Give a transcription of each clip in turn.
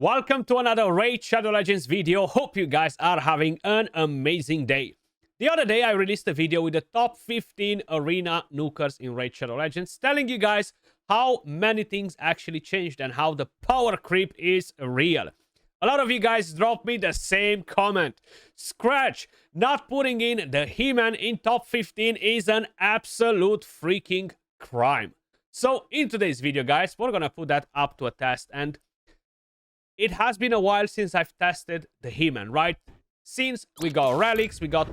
Welcome to another Raid Shadow Legends video. Hope you guys are having an amazing day. The other day I released a video with the top 15 arena nukers in Raid Shadow Legends, telling you guys how many things actually changed and how the power creep is real. A lot of you guys dropped me the same comment. Skratch, not putting in the He-Man in top 15 is an absolute freaking crime. So in today's video, guys, we're gonna put that up to a test, and it has been a while since I've tested the He-Man, right? Since we got relics, we got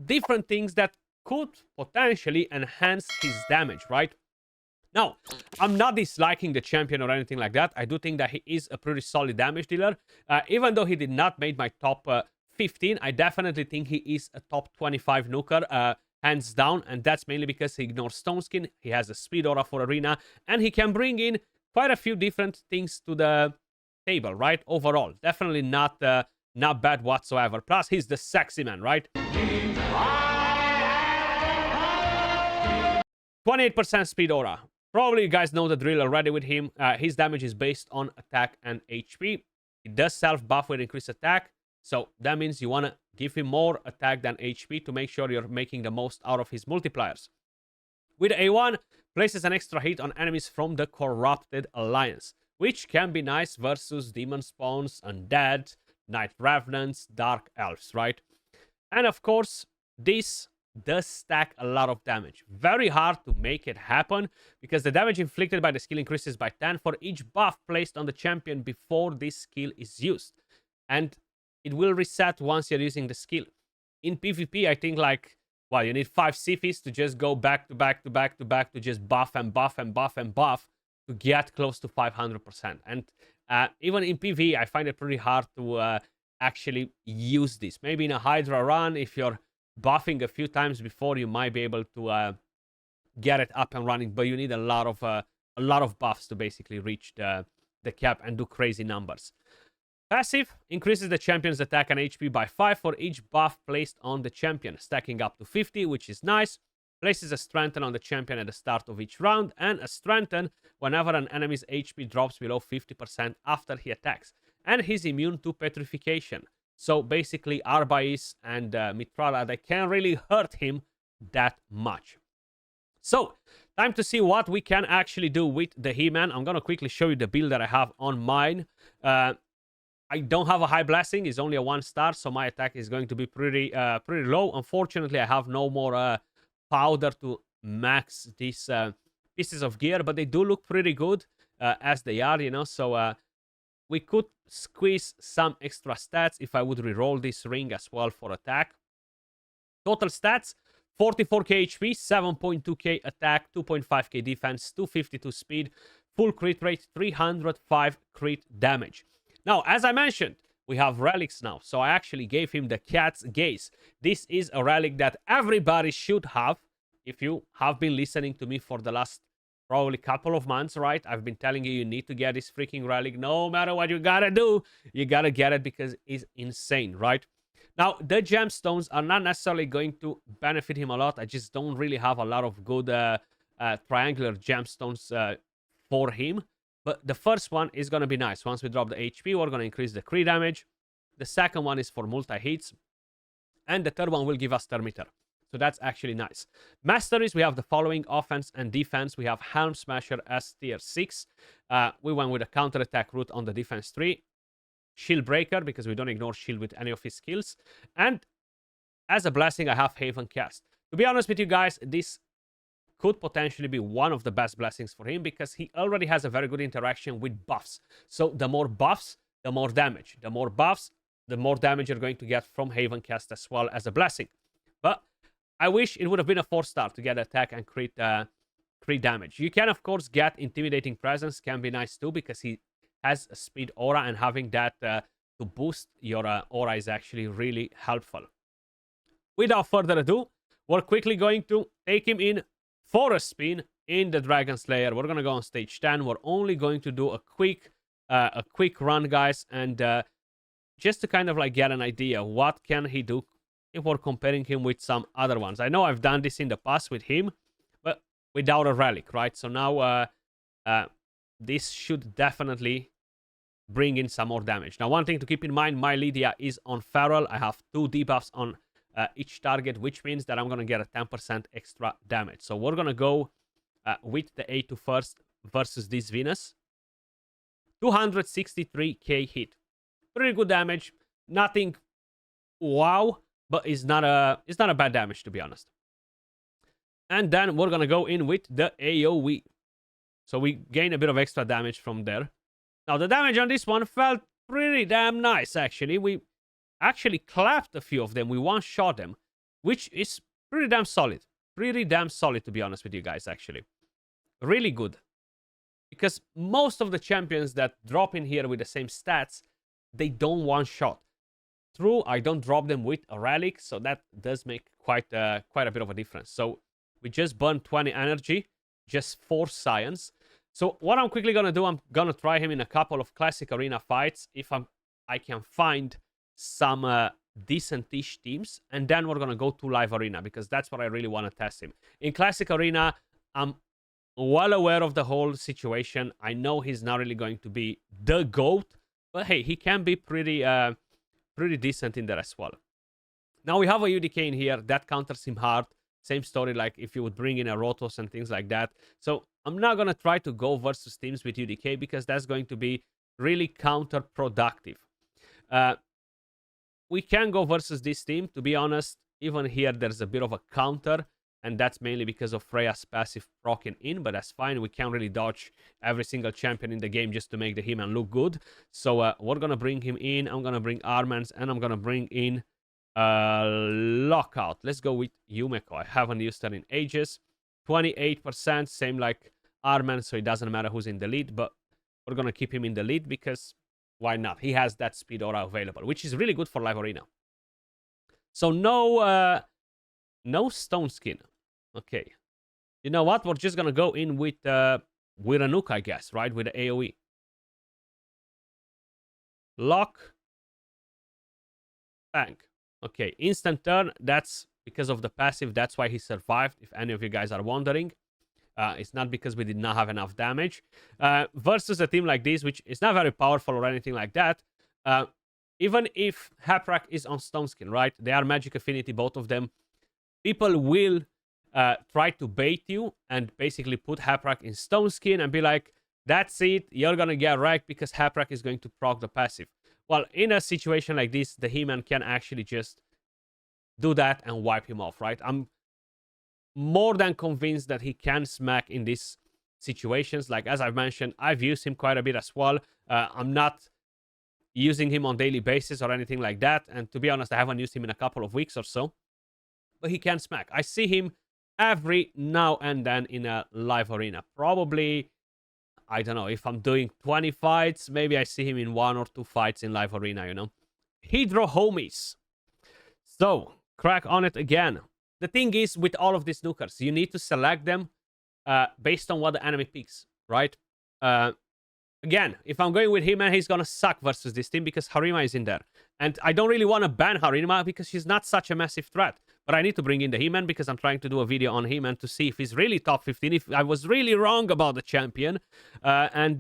different things that could potentially enhance his damage, right? Now, I'm not disliking the champion or anything like that. I do think that he is a pretty solid damage dealer. Even though he did not make my top 15, I definitely think he is a top 25 nuker, hands down. And that's mainly because he ignores Stone Skin, he has a speed aura for arena, and he can bring in quite a few different things to the table, right? Overall, definitely not bad whatsoever. Plus, he's the sexy man, right? 28% speed aura. Probably you guys know the drill already with him. His damage is based on attack and HP. He does self-buff with increased attack. So that means you want to give him more attack than HP to make sure you're making the most out of his multipliers. With A1, places an extra hit on enemies from the Corrupted Alliance, which can be nice versus Demon Spawns, Undead, Night Revenants, Dark Elves, right? And of course, this does stack a lot of damage. Very hard to make it happen, because the damage inflicted by the skill increases by 10 for each buff placed on the champion before this skill is used. And it will reset once you're using the skill. In PvP, I think well, you need 5 Sifis to just go back to back to back to back to just buff and buff and buff and buff to get close to 500%. And even in PvE, I find it pretty hard to actually use this. Maybe in a Hydra run, if you're buffing a few times before, you might be able to get it up and running, but you need a lot of buffs to basically reach the cap and do crazy numbers. Passive increases the champion's attack and HP by 5 for each buff placed on the champion, stacking up to 50, which is nice. Places a strengthen on the champion at the start of each round, and a strengthen whenever an enemy's HP drops below 50% after he attacks. And he's immune to petrification. So basically, Arbais and Mitrala, they can't really hurt him that much. So, time to see what we can actually do with the He-Man. I'm going to quickly show you the build that I have on mine. I don't have a high blessing. It's only a 1-star, so my attack is going to be pretty low. Unfortunately, I have no more powder to max these pieces of gear, but they do look pretty good as they are, you know. So we could squeeze some extra stats if I would reroll this ring as well for attack. Total stats: 44k HP, 7.2k attack, 2.5k defense, 252 speed, full crit rate, 305 crit damage. Now, as I mentioned, we have relics now, so I actually gave him the Cat's Gaze. This is a relic that everybody should have. If you have been listening to me for the last probably couple of months, right? I've been telling you need to get this freaking relic. No matter what you gotta do, you gotta get it because it's insane, right? Now, the gemstones are not necessarily going to benefit him a lot. I just don't really have a lot of good triangular gemstones for him. But the first one is going to be nice. Once we drop the HP, we're going to increase the crit damage. The second one is for multi-hits. And the third one will give us Thermitter. So that's actually nice. Masteries, we have the following: offense and defense. We have Helm Smasher S tier 6. We went with a counter-attack route on the defense tree. Shield Breaker, because we don't ignore shield with any of his skills. And as a blessing, I have Haven Cast. To be honest with you guys, this could potentially be one of the best blessings for him, because he already has a very good interaction with buffs. So the more buffs, the more damage. The more buffs, the more damage you're going to get from Haven Cast as well as a blessing. But I wish it would have been a 4-star to get attack and crit damage. You can, of course, get Intimidating Presence. Can be nice too, because he has a speed aura, and having that to boost your aura is actually really helpful. Without further ado, we're quickly going to take him in for a spin in the Dragon Slayer. We're gonna go on stage 10. We're only going to do a quick run, guys, and just to kind of like get an idea what can he do if we're comparing him with some other ones. I know I've done this in the past with him, but without a relic, right? So now this should definitely bring in some more damage. Now, one thing to keep in mind, my Lydia is on Feral. I have 2 debuffs on each target, which means that I'm going to get a 10% extra damage. So we're going to go with the A2 first versus this Venus. 263k hit. Pretty good damage. Nothing wow, but it's not a bad damage, to be honest. And then we're going to go in with the AoE. So we gain a bit of extra damage from there. Now, the damage on this one felt pretty damn nice, actually. We actually clapped a few of them. We one-shot them, which is pretty damn solid. Pretty damn solid, to be honest with you guys, actually. Really good. Because most of the champions that drop in here with the same stats, they don't one-shot. True, I don't drop them with a relic, so that does make quite a bit of a difference. So we just burned 20 energy, just 4 science. So what I'm quickly going to do, I'm going to try him in a couple of classic arena fights if I can find some decent-ish teams. And then we're going to go to live arena because that's what I really want to test him. In classic arena, I'm well aware of the whole situation. I know he's not really going to be the GOAT, but hey, he can be pretty decent in there as well. Now we have a UDK in here that counters him hard. Same story like if you would bring in a Rotos and things like that. So I'm not going to try to go versus teams with UDK because that's going to be really counterproductive. We can go versus this team. To be honest, even here there's a bit of a counter. And that's mainly because of Freya's passive proccing in. But that's fine. We can't really dodge every single champion in the game just to make the He-Man look good. So we're going to bring him in. I'm going to bring Armans. And I'm going to bring in Lockout. Let's go with Yumeko. I haven't used her in ages. 28%. Same like Arman. So it doesn't matter who's in the lead. But we're going to keep him in the lead because why not? He has that speed aura available. Which is really good for live arena. So no stone skin. Okay. You know what? We're just going to go in with a nuke, I guess, right? With the AoE. Lock. Bang. Okay. Instant turn. That's because of the passive. That's why he survived, if any of you guys are wondering. It's not because we did not have enough damage. Versus a team like this, which is not very powerful or anything like that. Even if Haprak is on stone skin, right? They are magic affinity, both of them. People will try to bait you and basically put Haprak in stone skin and be like, that's it, you're gonna get wrecked because Haprak is going to proc the passive. Well, in a situation like this, the He-Man can actually just do that and wipe him off, right? I'm more than convinced that he can smack in these situations. Like, as I've mentioned, I've used him quite a bit as well. I'm not using him on daily basis or anything like that. And to be honest, I haven't used him in a couple of weeks or so. But he can smack. I see him every now and then in a live arena. Probably, I don't know, if I'm doing 20 fights, maybe I see him in 1 or 2 fights in live arena, you know. Hydro homies. So, crack on it again. The thing is, with all of these nukers, you need to select them based on what the enemy picks, right? Again, if I'm going with him, he's gonna suck versus this team because Harima is in there. And I don't really want to ban Harima because she's not such a massive threat. But I need to bring in the He-Man because I'm trying to do a video on He-Man to see if he's really top 15, if I was really wrong about the champion. And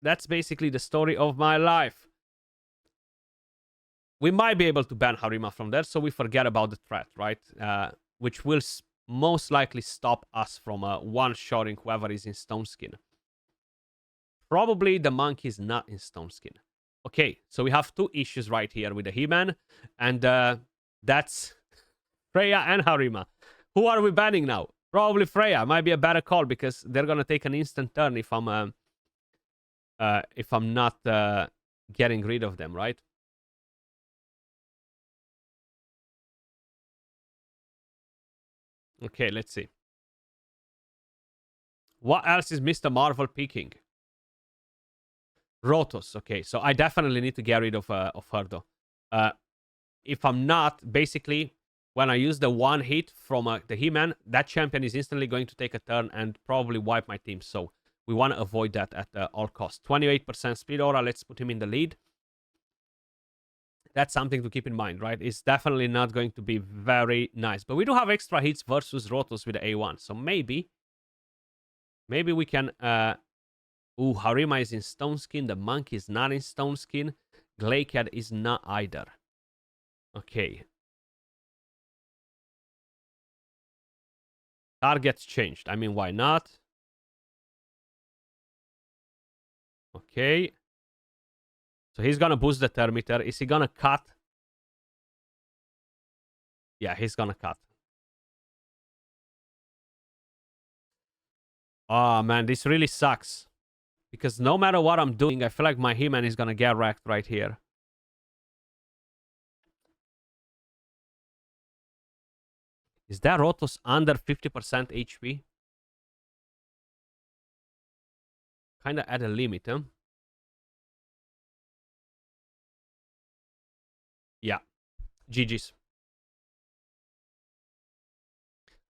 that's basically the story of my life. We might be able to ban Harima from there, so we forget about the threat, right? Which will most likely stop us from one-shotting whoever is in stone skin. Probably the monkey is not in stone skin. Okay, so we have 2 issues right here with the He-Man. And that's Freya and Harima. Who are we banning now? Probably Freya. Might be a better call because they're gonna take an instant turn if I'm not getting rid of them, right? Okay, let's see. What else is Mr. Marvel picking? Rotos. Okay, so I definitely need to get rid of her though. If I'm not, basically, when I use the one hit from the He-Man, that champion is instantly going to take a turn and probably wipe my team. So we want to avoid that at all costs. 28% speed aura. Let's put him in the lead. That's something to keep in mind, right? It's definitely not going to be very nice. But we do have extra hits versus Rotos with the A1. So maybe we can Ooh, Harima is in stone skin. The monkey is not in stone skin. Glaciad is not either. Okay. Targets changed. I mean, why not? Okay. So he's gonna boost the thermometer. Is he gonna cut? Yeah, he's gonna cut. Oh man, this really sucks. Because no matter what I'm doing, I feel like my He-Man is gonna get wrecked right here. Is that Rotos under 50% HP? Kinda at a limit, huh? Yeah. GG's.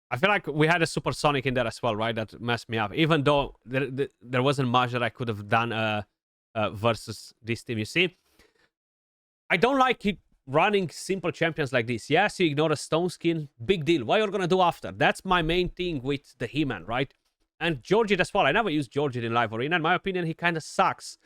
I feel like we had a supersonic in there as well, right? That messed me up. Even though there wasn't much that I could have done versus this team. You see, I don't like it running simple champions like this. Yes, you ignore a stone skin, big deal. What you're gonna do after? That's my main thing with the He-Man, right? And Georgie as well. I never used Georgie in Live Arena. In my opinion, he kind of sucks.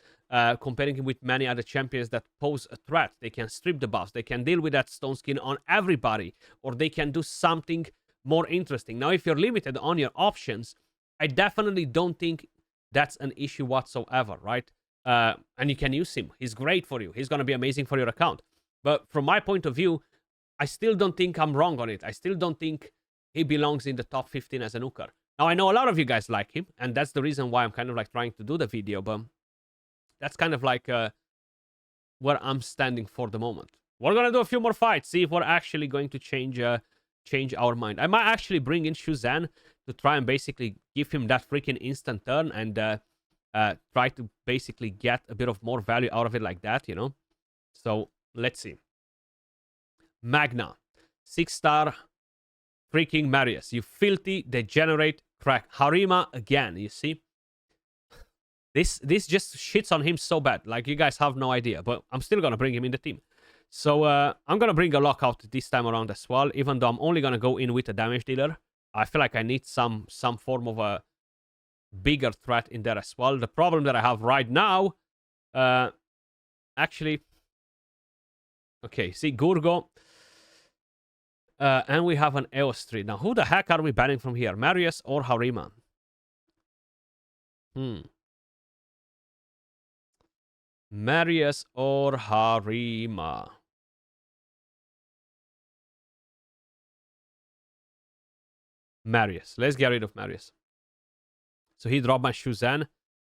Comparing him with many other champions that pose a threat. They can strip the buffs. They can deal with that stone skin on everybody. Or they can do something more interesting. Now, if you're limited on your options, I definitely don't think that's an issue whatsoever, right? And you can use him. He's great for you. He's going to be amazing for your account. But from my point of view, I still don't think I'm wrong on it. I still don't think he belongs in the top 15 as a nuker. Now, I know a lot of you guys like him, and that's the reason why I'm kind of like trying to do the video, but that's kind of like where I'm standing for the moment. We're going to do a few more fights, see if we're actually going to change our mind. I might actually bring in Shuzan to try and basically give him that freaking instant turn and try to basically get a bit of more value out of it like that, you know? So, let's see. Magna. 6-star freaking Marius. You filthy, degenerate crack. Harima again, you see? This just shits on him so bad. Like, you guys have no idea. But I'm still going to bring him in the team. So, I'm going to bring a lockout this time around as well. Even though I'm only going to go in with a damage dealer. I feel like I need some form of a bigger threat in there as well. The problem that I have right now... actually... Okay, see, Gurgo. And we have an Eos 3. Now, who the heck are we banning from here? Marius or Harima? Marius or Harima? Marius. Let's get rid of Marius. So he dropped my Shuzan.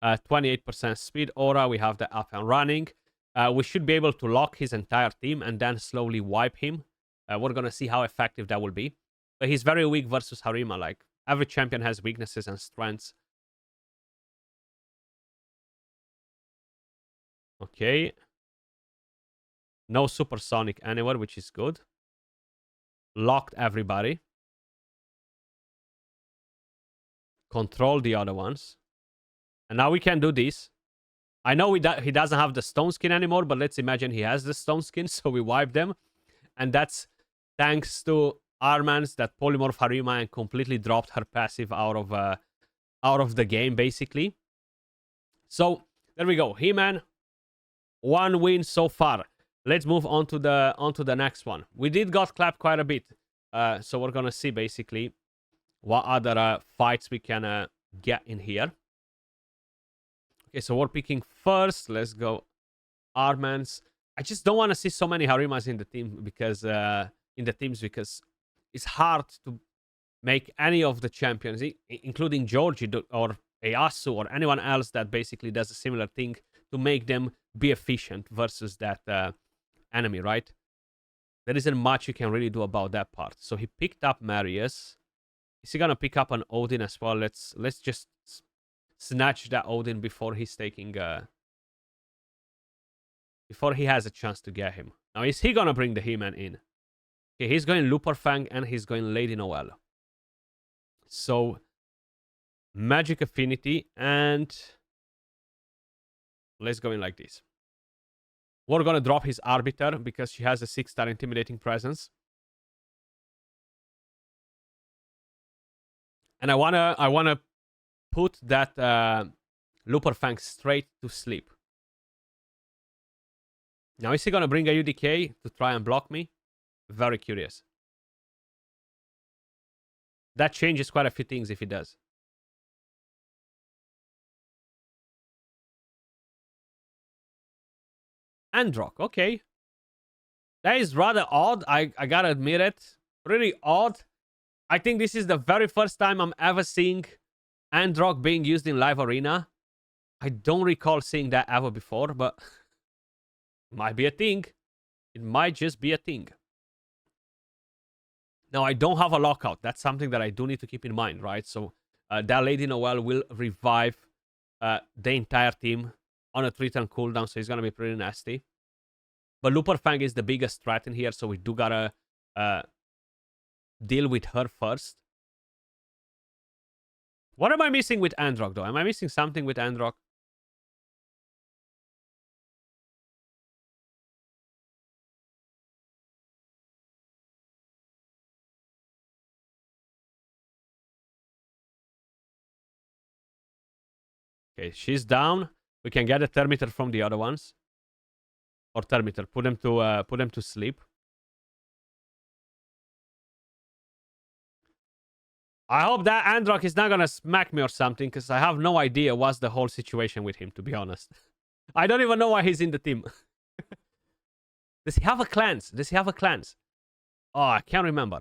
28% speed aura. We have the up and running. We should be able to lock his entire team and then slowly wipe him. We're going to see how effective that will be. But he's very weak versus Harima. Like, every champion has weaknesses and strengths. Okay. No supersonic anywhere, which is good. Locked everybody. Control the other ones. And now we can do this. I know he doesn't have the stone skin anymore, but let's imagine he has the stone skin, so we wipe them. And that's thanks to Armans that polymorph Harima and completely dropped her passive out of the game, basically. So there we go. He-Man, 1 win so far. Let's move on to the next one. We did got clapped quite a bit, so we're gonna see basically what other fights we can get in here. Okay, so we're picking first. Let's go Armans. I just don't want to see so many Harimas in the team because because it's hard to make any of the champions, including Georgie or Eyasu or anyone else that basically does a similar thing, to make them be efficient versus that enemy, right? There isn't much you can really do about that part. So he picked up Marius. Is he gonna pick up an Odin as well? Let's just snatch that Odin before he's taking before he has a chance to get him. Now, is he gonna bring the He-Man in? Okay, he's going Luperfang and he's going Lady Noelle. So Magic Affinity, and let's go in like this. We're gonna drop his Arbiter because she has a 6-star intimidating presence. And I wanna put that Looper Fang straight to sleep. Now, is he going to bring a UDK to try and block me? Very curious. That changes quite a few things if he does. Androck, okay. That is rather odd. I gotta admit it. Really odd. I think this is the very first time I'm ever seeing Androck being used in live arena. I don't recall seeing that ever before, but might be a thing. It might just be a thing. Now, I don't have a lockout. That's something that I do need to keep in mind, right? So that Lady Noelle will revive the entire team on a 3-turn cooldown, so it's going to be pretty nasty. But Looper Fang is the biggest threat in here, so we do gotta deal with her first. What am I missing with Androck, though? Am I missing something with Androck? Okay, she's down. We can get a Thermitter from the other ones. Or Thermitter. Put them to sleep. I hope that Androck is not gonna smack me or something, because I have no idea what's the whole situation with him, to be honest. I don't even know why he's in the team. Does he have a cleanse? Does he have a cleanse? Oh, I can't remember.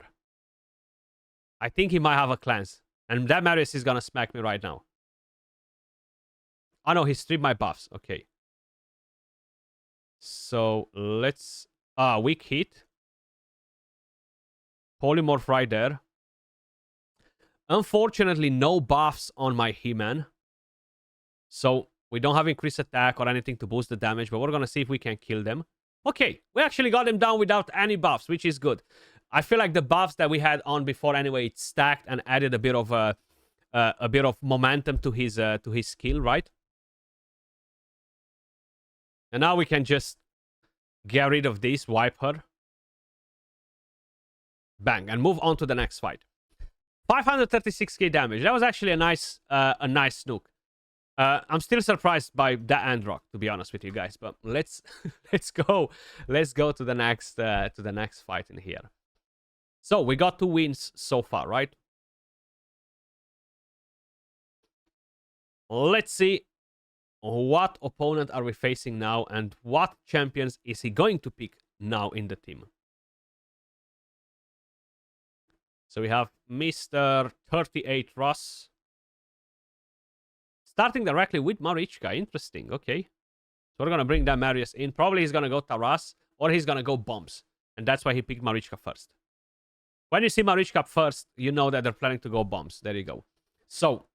I think he might have a cleanse. And that Marius is gonna smack me right now. Oh no, he stripped my buffs. Okay. So let's... weak hit. Polymorph right there. Unfortunately, no buffs on my He-Man. So we don't have increased attack or anything to boost the damage, but we're going to see if we can kill them. Okay, we actually got him down without any buffs, which is good. I feel like the buffs that we had on before anyway, it stacked and added a bit of momentum to his skill, right? And now we can just get rid of this, wipe her. Bang, and move on to the next fight. 536k damage. That was actually a nice snook. I'm still surprised by that Androck, to be honest with you guys. But let's go to the next fight in here. So we got 2 wins so far, right? Let's see what opponent are we facing now, and what champions is he going to pick now in the team. So we have Mr. 38 Ross. Starting directly with Marichka. Interesting. Okay. So we're going to bring that Marius in. Probably he's going to go Taras, or he's going to go Bombs. And that's why he picked Marichka first. When you see Marichka first, you know that they're planning to go Bombs. There you go. So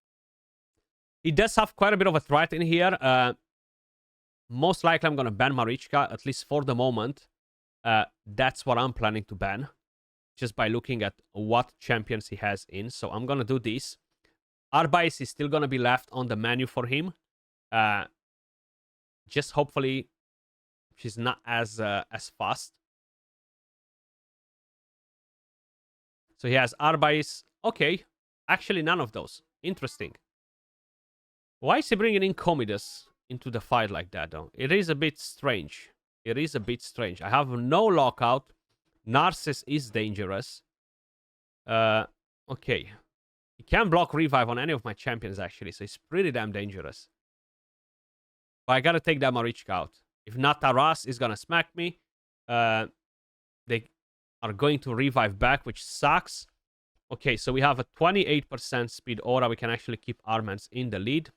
he does have quite a bit of a threat in here. Most likely I'm going to ban Marichka, at least for the moment. That's what I'm planning to ban, just by looking at what champions he has in. So I'm going to do this. Arbais is still going to be left on the menu for him. Just hopefully she's not as fast. So he has Arbais. Okay. Actually, none of those. Interesting. Why is he bringing in Commodus into the fight like that, though? It is a bit strange. It is a bit strange. I have no lockout. Narcissus is dangerous. Okay. He can block revive on any of my champions, actually, so he's pretty damn dangerous. But I gotta take that Marichka out. If not, Taras is gonna smack me. They are going to revive back, which sucks. Okay, so we have a 28% speed aura. We can actually keep Armans in the lead.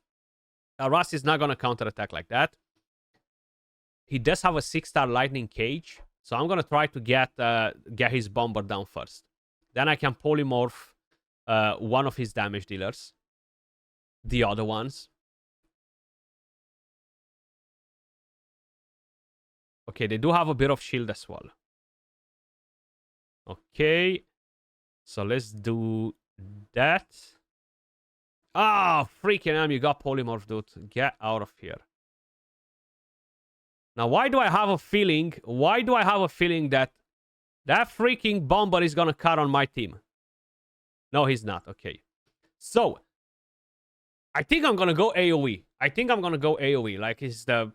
Taras is not gonna counterattack like that. He does have a 6-star lightning cage. So I'm going to try to get his bomber down first. Then I can polymorph one of his damage dealers. The other ones. Okay, they do have a bit of shield as well. Okay. So let's do that. Ah, freaking hell, you got polymorph, dude. Get out of here. Now, why do I have a feeling that that freaking bomber is going to cut on my team? No, he's not. Okay. So, I think I'm going to go AoE. I think I'm gonna go AoE. Like, it's the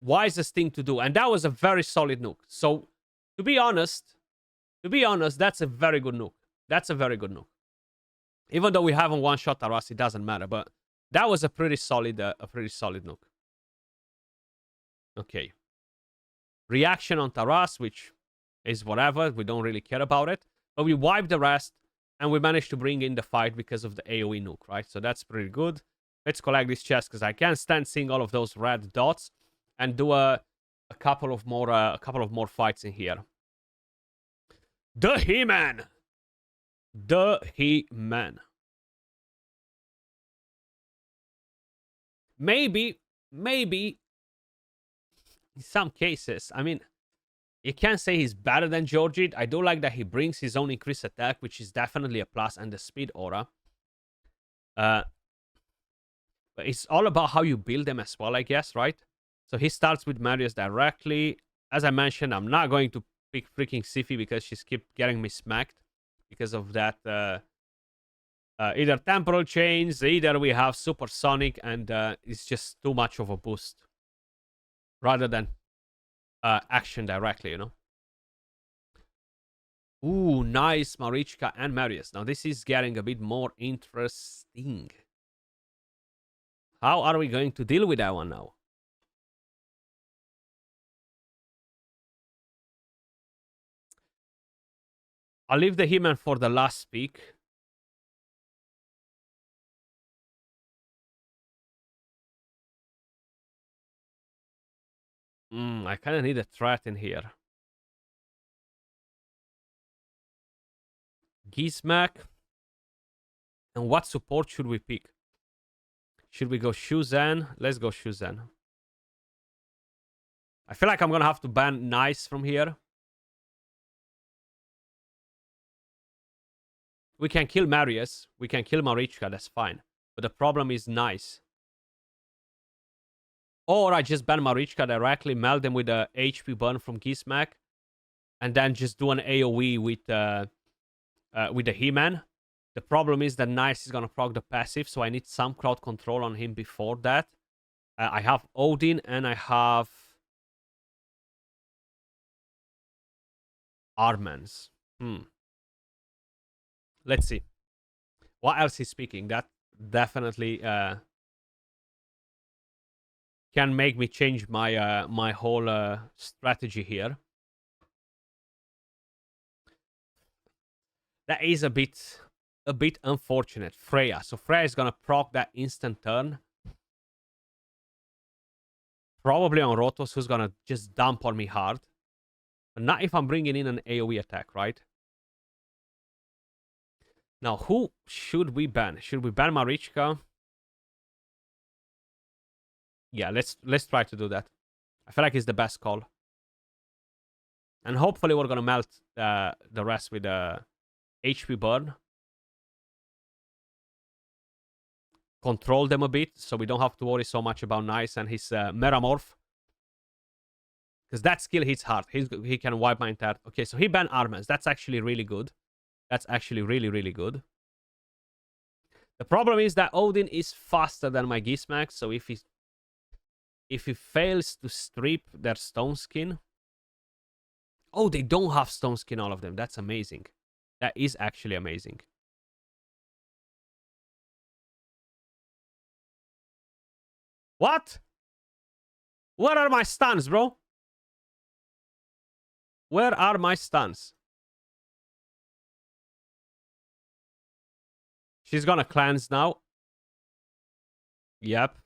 wisest thing to do. And that was a very solid nuke. So, to be honest, that's a very good nuke. That's a very good nuke. Even though we haven't one-shot Taras, it doesn't matter. But that was a pretty solid nuke. Okay. Reaction on Taras, which is whatever. We don't really care about it. But we wiped the rest, and we managed to bring in the fight because of the AoE nuke, right? So that's pretty good. Let's collect this chest, because I can't stand seeing all of those red dots. And do a couple of more fights in here. The He-Man! The He-Man. Maybe, in some cases, I mean, you can't say he's better than Georgid. I do like that he brings his own increased attack, which is definitely a plus, and the speed aura. But it's all about how you build them as well, I guess, right? So he starts with Marius directly. As I mentioned, I'm not going to pick freaking Siffy because she's keep getting me smacked because of that. Either temporal chains, either we have supersonic, and it's just too much of a boost rather than action directly, you know. Ooh, nice Marichka and Marius. Now this is getting a bit more interesting. How are we going to deal with that one now? I'll leave the He-Man for the last pick. I kind of need a threat in here. Gizmak. And what support should we pick? Should we go Shuzan? Let's go Shuzan. I feel like I'm gonna have to ban Nice from here. We can kill Marius. We can kill Marichka, that's fine. But the problem is Nice. Or I just ban Marichka directly, meld them with a HP burn from Gizmak, and then just do an AoE with the He-Man. The problem is that Nice is gonna proc the passive, so I need some crowd control on him before that. I have Odin and I have Armans. Let's see. What else is speaking? That definitely can make me change my my whole strategy here. That is a bit unfortunate. Freya. So Freya is gonna proc that instant turn. Probably on Rotos, who's gonna just dump on me hard. But not if I'm bringing in an AoE attack, right? Now, who should we ban? Should we ban Marichka? Yeah, let's try to do that. I feel like it's the best call. And hopefully we're gonna melt the rest with the HP burn. Control them a bit, so we don't have to worry so much about Nice and his Metamorph. Because that skill hits hard. He can wipe my entire... Okay, so he banned Armans. That's actually really good. That's actually really, really good. The problem is that Odin is faster than my Gizmak, so if he fails to strip their stone skin... Oh, they don't have stone skin, all of them. That's amazing. That is actually amazing. What? Where are my stuns, bro? Where are my stuns? She's gonna cleanse now. Yep.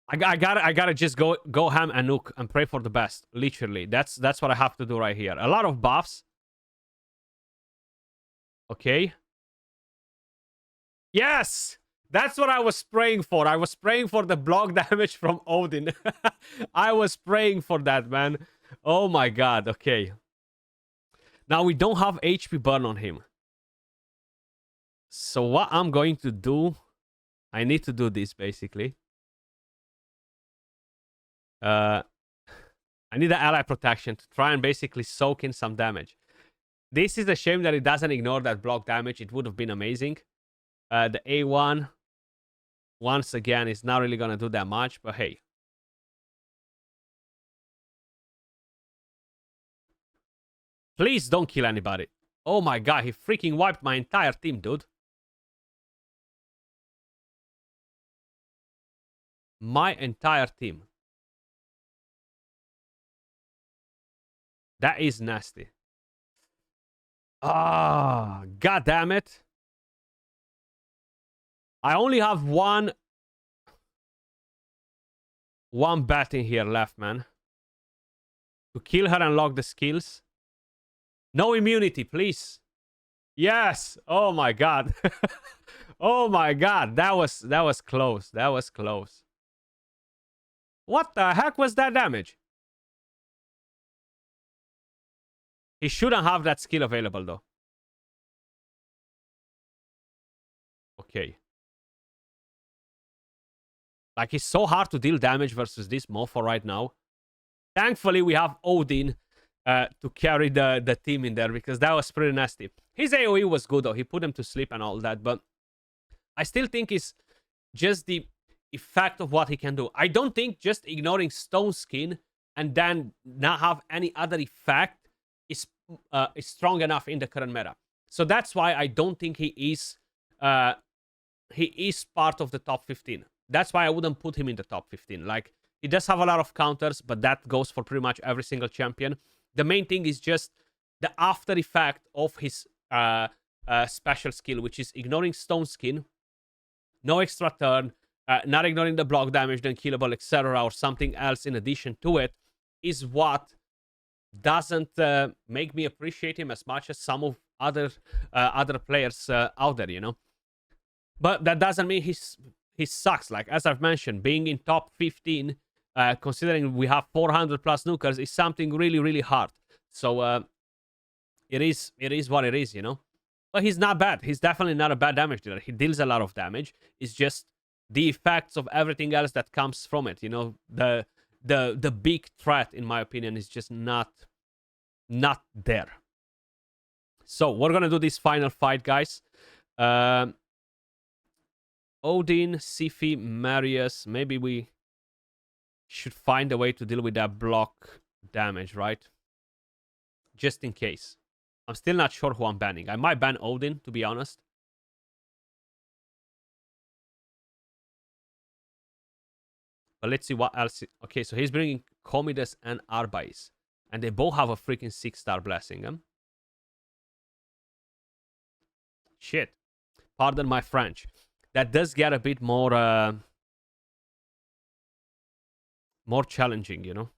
I gotta just go ham and nuke and pray for the best. Literally, that's what I have to do right here. A lot of buffs. Okay. Yes! That's what I was praying for. I was praying for the block damage from Odin. I was praying for that, man. Oh my god, okay. Now we don't have HP burn on him. So what I'm going to do... I need to do this, basically. I need the ally protection to try and basically soak in some damage. This is a shame that it doesn't ignore that block damage. It would have been amazing. The A1, once again, is not really going to do that much, but hey. Please don't kill anybody. Oh my god, he freaking wiped my entire team, dude. My entire team. That is nasty. Ah, god damn it. I only have one bat in here left, man. To kill her and lock the skills. No immunity, please. Yes. Oh my god. Oh my god. That was close. That was close. What the heck was that damage? He shouldn't have that skill available though. Okay. Like, it's so hard to deal damage versus this mofo right now. Thankfully, we have Odin to carry the team in there, because that was pretty nasty. His AoE was good though. He put him to sleep and all that, but I still think it's just the effect of what he can do. I don't think just ignoring Stone Skin and then not have any other effect is strong enough in the current meta. So that's why I don't think he is part of the top 15. That's why I wouldn't put him in the top 15. Like, he does have a lot of counters, but that goes for pretty much every single champion. The main thing is just the after effect of his special skill, which is ignoring Stone Skin, no extra turn, not ignoring the block damage, then killable, etc., or something else in addition to it, is what doesn't make me appreciate him as much as some of other players out there, you know. But that doesn't mean he sucks. Like, as I've mentioned, being in top 15, considering we have 400 plus nukers, is something really, really hard. So it is what it is, you know. But he's not bad. He's definitely not a bad damage dealer. He deals a lot of damage. It's just the effects of everything else that comes from it, you know. The big threat, in my opinion, is just not there. So we're gonna do this final fight, guys. Odin, Siphi, Marius. Maybe we should find a way to deal with that block damage, right? Just in case. I'm still not sure who I'm banning. I might ban Odin, to be honest. But let's see what else. Okay, so he's bringing Comidas and Arbais. And they both have a freaking 6-star blessing. Shit. Pardon my French. That does get a bit more more challenging, you know.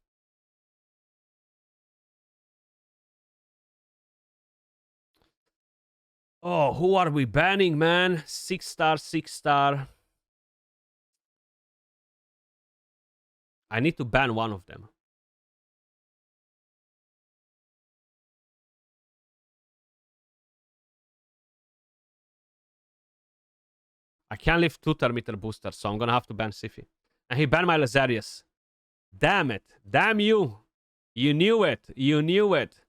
Oh, who are we banning, man? 6-star, 6-star. I need to ban one of them. I can't leave 2 Termitor boosters, so I'm gonna have to ban Siphi. And he banned my Lazarius. Damn it. Damn you. You knew it. You knew it.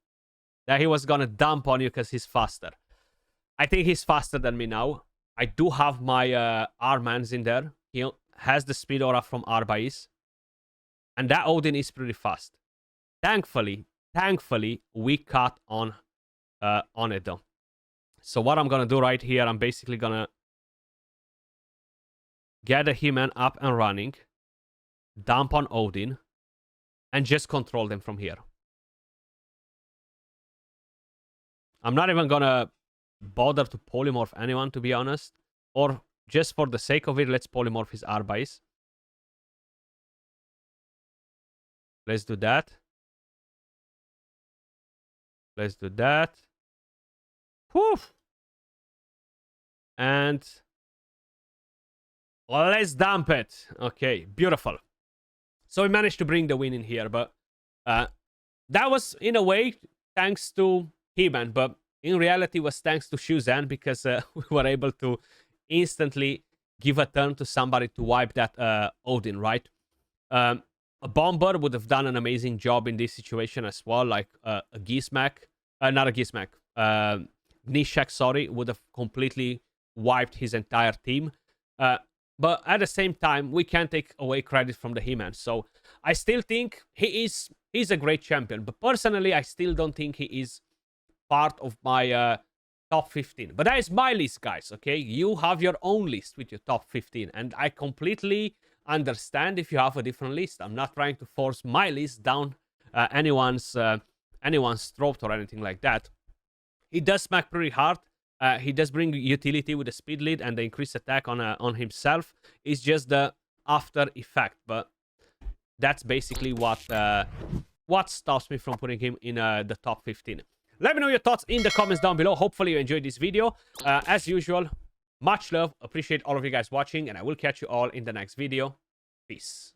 That he was gonna dump on you because he's faster. I think he's faster than me now. I do have my R-Mans in there. He has the speed aura from Arbais. And that Odin is pretty fast. Thankfully, we cut on it though. So what I'm gonna do right here, I'm basically gonna get the He-Man up and running, dump on Odin, and just control them from here. I'm not even gonna bother to polymorph anyone, to be honest. Or just for the sake of it, let's polymorph his Arbais. Let's do that. Let's do that. Poof! And let's dump it. Okay, beautiful. So we managed to bring the win in here, but that was, in a way, thanks to He-Man, but in reality was thanks to Shuzan, because we were able to instantly give a turn to somebody to wipe that Odin, right? A Bomber would have done an amazing job in this situation as well, like a Gizmak. Not a Gizmak. Nishak, sorry, would have completely wiped his entire team. But at the same time, we can't take away credit from the He-Man. So I still think he's a great champion. But personally, I still don't think he is part of my top 15. But that is my list, guys, okay? You have your own list with your top 15. And I completely understand if you have a different list. I'm not trying to force my list down anyone's throat or anything like that. He does smack pretty hard. He does bring utility with the speed lead and the increased attack on himself. It's just the after effect, but that's basically what stops me from putting him in the top 15. Let me know your thoughts in the comments down below. Hopefully you enjoyed this video. As usual, much love. Appreciate all of you guys watching, and I will catch you all in the next video. Peace.